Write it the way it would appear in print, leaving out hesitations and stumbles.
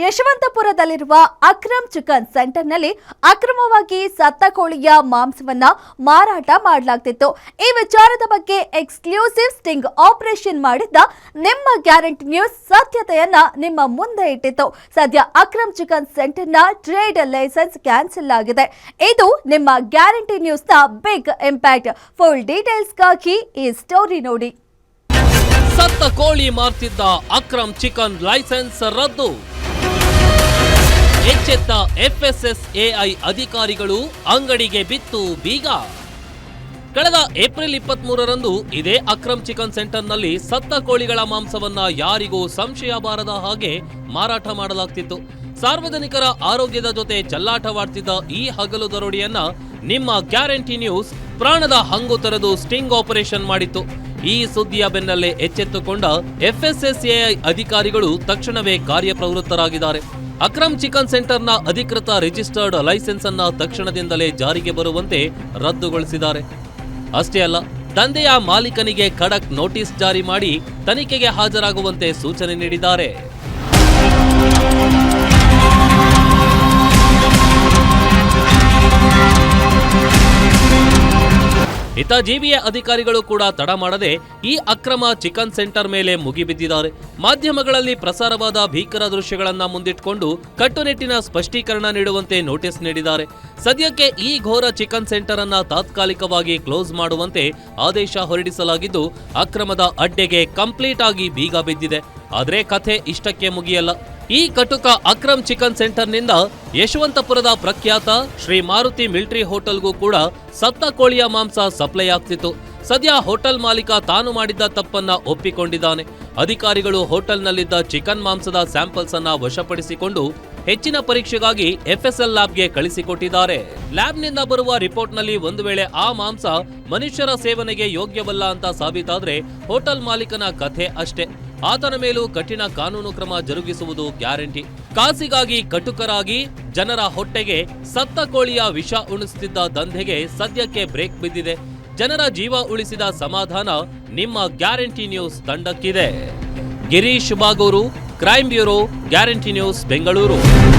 ಯಶವಂತಪುರದಲ್ಲಿರುವ Akram chicken ಸೆಂಟರ್ನಲ್ಲಿ ಅಕ್ರಮವಾಗಿ ಸತ್ತ ಕೋಳಿಯ ಮಾಂಸವನ್ನ ಮಾರಾಟ ಮಾಡಲಾಗ್ತಿತ್ತು. ಈ ವಿಚಾರದ ಬಗ್ಗೆ ಎಕ್ಸ್ಕ್ಲೂಸಿವ್ ಸ್ಟಿಂಗ್ ಆಪರೇಷನ್ ಮಾಡಿದ್ದ ನಿಮ್ಮ ಗ್ಯಾರಂಟಿ ನ್ಯೂಸ್ ಸತ್ಯತೆಯನ್ನ ನಿಮ್ಮ ಮುಂದೆ ಇಟ್ಟಿತ್ತು. ಸದ್ಯ ಅಕ್ರಮ್ ಚಿಕನ್ ಸೆಂಟರ್ನ ಟ್ರೇಡ್ ಲೈಸೆನ್ಸ್ ಕ್ಯಾನ್ಸಲ್ ಆಗಿದೆ. ಇದು ನಿಮ್ಮ ಗ್ಯಾರಂಟಿ ನ್ಯೂಸ್ನ ಬಿಗ್ ಇಂಪ್ಯಾಕ್ಟ್. ಫುಲ್ ಡೀಟೇಲ್ಸ್ಗಾಗಿ ಈ ಸ್ಟೋರಿ ನೋಡಿ. ಸತ್ತ ಕೋಳಿ ಮಾರ್ತಿದ್ದ ಅಕ್ರಮ್ ಚಿಕನ್ ಲೈಸೆನ್ಸ್ ರದ್ದು. ಎಚ್ಚೆತ್ತ FSSAI ಅಧಿಕಾರಿಗಳು ಅಂಗಡಿಗೆ ಬಿತ್ತು ಬೀಗ. ಕಳೆದ ಏಪ್ರಿಲ್ 23ರಂದು ಇದೇ ಅಕ್ರಮ್ ಚಿಕನ್ ಸೆಂಟರ್ನಲ್ಲಿ ಸತ್ತ ಕೋಳಿಗಳ ಮಾಂಸವನ್ನ ಯಾರಿಗೂ ಸಂಶಯ ಬಾರದ ಹಾಗೆ ಮಾರಾಟ ಮಾಡಲಾಗ್ತಿತ್ತು. ಸಾರ್ವಜನಿಕರ ಆರೋಗ್ಯದ ಜೊತೆ ಚೆಲ್ಲಾಟವಾಡ್ತಿದ್ದ ಈ ಹಗಲು ದರೋಡೆಯನ್ನ ನಿಮ್ಮ ಗ್ಯಾರಂಟಿ ನ್ಯೂಸ್ ಪ್ರಾಣದ ಹಂಗು ತೊರೆದು ಸ್ಟಿಂಗ್ ಆಪರೇಷನ್ ಮಾಡಿತ್ತು. ಈ ಸುದ್ದಿಯ ಬೆನ್ನಲ್ಲೇ ಎಚ್ಚೆತ್ತುಕೊಂಡ FSSAI ಅಧಿಕಾರಿಗಳು ತಕ್ಷಣವೇ ಕಾರ್ಯಪ್ರವೃತ್ತರಾಗಿದ್ದಾರೆ. ಅಕ್ರಮ್ ಚಿಕನ್ ಸೆಂಟರ್ನ ಅಧಿಕೃತ ರಿಜಿಸ್ಟರ್ಡ್ ಲೈಸೆನ್ಸ್ ಅನ್ನ ತಕ್ಷಣದಿಂದಲೇ ಜಾರಿಗೆ ಬರುವಂತೆ ರದ್ದುಗೊಳಿಸಿದ್ದಾರೆ. ಅಷ್ಟೇ ಅಲ್ಲ, ದಂಧೆಯ ಮಾಲೀಕನಿಗೆ ಖಡಕ್ ನೋಟಿಸ್ ಜಾರಿ ಮಾಡಿ ತನಿಖೆಗೆ ಹಾಜರಾಗುವಂತೆ ಸೂಚನೆ ನೀಡಿದ್ದಾರೆ. ಇತ್ತ ಜಿಬಿಎ ಅಧಿಕಾರಿಗಳು ಕೂಡ ತಡ ಮಾಡದೆ ಈ ಅಕ್ರಮ ಚಿಕನ್ ಸೆಂಟರ್ ಮೇಲೆ ಮುಗಿಬಿದ್ದಿದ್ದಾರೆ. ಮಾಧ್ಯಮಗಳಲ್ಲಿ ಪ್ರಸಾರವಾದ ಭೀಕರ ದೃಶ್ಯಗಳನ್ನ ಮುಂದಿಟ್ಟುಕೊಂಡು ಕಟ್ಟುನಿಟ್ಟಿನ ಸ್ಪಷ್ಟೀಕರಣ ನೀಡುವಂತೆ ನೋಟಿಸ್ ನೀಡಿದ್ದಾರೆ. ಸದ್ಯಕ್ಕೆ ಈ ಘೋರ ಚಿಕನ್ ಸೆಂಟರ್ ಅನ್ನ ತಾತ್ಕಾಲಿಕವಾಗಿ ಕ್ಲೋಸ್ ಮಾಡುವಂತೆ ಆದೇಶ ಹೊರಡಿಸಲಾಗಿದ್ದು, ಅಕ್ರಮದ ಅಡ್ಡೆಗೆ ಕಂಪ್ಲೀಟ್ ಆಗಿ ಬೀಗ ಬಿದ್ದಿದೆ. ಆದ್ರೆ ಕಥೆ ಇಷ್ಟಕ್ಕೆ ಮುಗಿಯಲ್ಲ. ಈ ಕಟುಕ ಅಕ್ರಮ್ ಚಿಕನ್ ಸೆಂಟರ್ನಿಂದ ಯಶವಂತಪುರದ ಪ್ರಖ್ಯಾತ ಶ್ರೀ ಮಾರುತಿ ಮಿಲಿಟರಿ ಹೋಟೆಲ್ಗೂ ಕೂಡ ಸತ್ತ ಕೋಳಿಯ ಮಾಂಸ ಸಪ್ಲೈ ಆಗ್ತಿತ್ತು. ಸದ್ಯ ಹೋಟೆಲ್ ಮಾಲೀಕ ತಾನು ಮಾಡಿದ್ದ ತಪ್ಪನ್ನ ಒಪ್ಪಿಕೊಂಡಿದ್ದಾನೆ. ಅಧಿಕಾರಿಗಳು ಹೋಟೆಲ್ನಲ್ಲಿದ್ದ ಚಿಕನ್ ಮಾಂಸದ ಸ್ಯಾಂಪಲ್ಸ್ ಅನ್ನ ವಶಪಡಿಸಿಕೊಂಡು ಹೆಚ್ಚಿನ ಪರೀಕ್ಷೆಗಾಗಿ FSL ಲ್ಯಾಬ್ಗೆ ಕಳಿಸಿಕೊಟ್ಟಿದ್ದಾರೆ. ಲ್ಯಾಬ್ನಿಂದ ಬರುವ ರಿಪೋರ್ಟ್ನಲ್ಲಿ ಒಂದು ವೇಳೆ ಆ ಮಾಂಸ ಮನುಷ್ಯರ ಸೇವನೆಗೆ ಯೋಗ್ಯವಲ್ಲ ಅಂತ ಸಾಬೀತಾದ್ರೆ ಹೋಟೆಲ್ ಮಾಲೀಕನ ಕಥೆ ಅಷ್ಟೇ. ಆತನ ಮೇಲೂ ಕಠಿಣ ಕಾನೂನು ಕ್ರಮ ಜರುಗಿಸುವುದು ಗ್ಯಾರಂಟಿ. ಕಾಸಿಗಾಗಿ ಕಟುಕರಾಗಿ ಜನರ ಹೊಟ್ಟೆಗೆ ಸತ್ತ ಕೋಳಿಯ ವಿಷ ಉಣಿಸುತ್ತಿದ್ದ ದಂಧೆಗೆ ಸದ್ಯಕ್ಕೆ ಬ್ರೇಕ್ ಬಿದ್ದಿದೆ. ಜನರ ಜೀವ ಉಳಿಸಿದ ಸಮಾಧಾನ ನಿಮ್ಮ ಗ್ಯಾರಂಟಿ ನ್ಯೂಸ್ ತಂಡಕ್ಕಿದೆ. Girish Bagur, crime bureau, Guarantee News, Bengaluru.